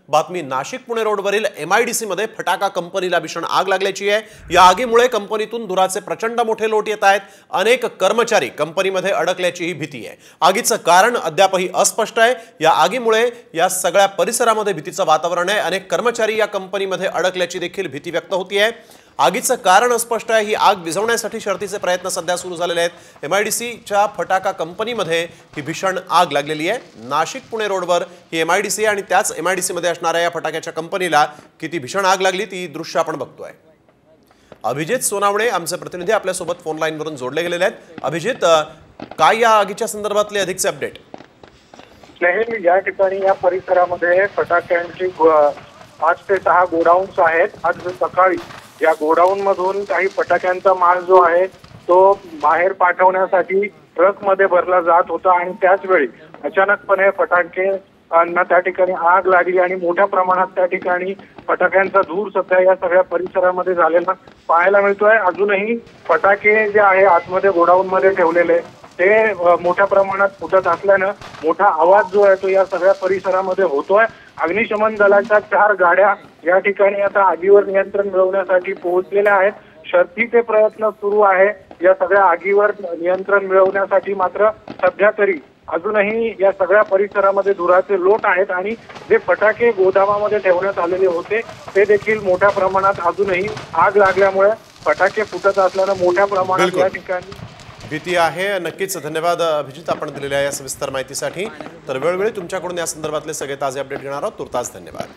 बातमी नाशिक पुणे रोडवरील MIDC मध्ये फटाका कंपनीला भीषण आग लागल्याची आहे। या आगीमुळे कंपनीतून धुराचे प्रचंड मोठे लोट येत आहेत। अनेक कर्मचारी कंपनीमध्ये अडकल्याची ही भीती आहे। आगीचं कारण अद्यापही अस्पष्ट आहे। या आगीमुळे या सगळ्या परिसरामध्ये भीतीचं वातावरण आहे। अनेक कर्मचारी या कंपनीमध्ये अडकल्याची देखील भीती व्यक्त होतीये। आगीचं कारण अस्पष्ट आहे। ही आग विझवण्यासाठी शर्थीचे प्रयत्न सध्या सुरू झालेले आहेत। MIDCच्या फटाका कंपनीमध्ये ही भीषण आग लागलेली आहे। नाशिक पुणे रोडवर ही MIDC आणि त्याच MIDC मध्ये असणाऱ्या या फटाक्याच्या कंपनीला किती भीषण आग लागली ती दृश्य आपण बघतोय। अभिजित सोनावणे आमचे प्रतिनिधी आपल्या सोबत फोन लाईन वरून जोडले गेलेले आहेत। अभिजित, काय या आगीच्या संदर्भातले अधिकचे अपडेट? स्नेहल, या ठिकाणी या परिसरामध्ये फटाक्यांची 5 ते 6 गोडाऊन्स आहेत। आज सकाळी या गोडाऊन मधून काही फटाक्यांचा माल जो आहे तो बाहेर पाठवण्यासाठी ट्रक मध्ये भरला जात होता आणि त्याच वेळी अचानकपणे फटाके त्या ठिकाणी आग लागली आणि मोठ्या प्रमाणात त्या ठिकाणी फटाक्यांचा धूर सध्या या सगळ्या परिसरामध्ये झालेला पाहायला मिळतोय। अजूनही फटाके जे आहे आतमध्ये गोडाऊन मध्ये ठेवलेले ते मोठ्या प्रमाणात फुटत असल्यानं मोठा आवाज जो आहे तो या सगळ्या परिसरामध्ये होतोय। अग्निशमन दलाच्या 4 गाड्या या ठिकाणी आता आगीवर नियंत्रण मिळवण्यासाठी पोहोचलेल्या आहेत। शर्थीचे प्रयत्न सुरू आहे या सगळ्या आगीवर नियंत्रण मिळवण्यासाठी। मात्र सध्या तरी अजूनही या सगळ्या परिसरामध्ये धुराचे लोट आहेत आणि जे फटाके गोदामामध्ये ठेवण्यात आलेले होते ते देखील मोठ्या प्रमाणात अजूनही आग लागल्यामुळे फटाके फुटत असल्यानं मोठ्या प्रमाणात या ठिकाणी भीती आहे। नक्कीच धन्यवाद अभिजित, आपण दिलेल्या या सविस्तर माहितीसाठी। तर वेळोवेळी तुमच्याकडून या संदर्भातले सगळे ताजे अपडेट घेणार आहोत। तुर्तास धन्यवाद।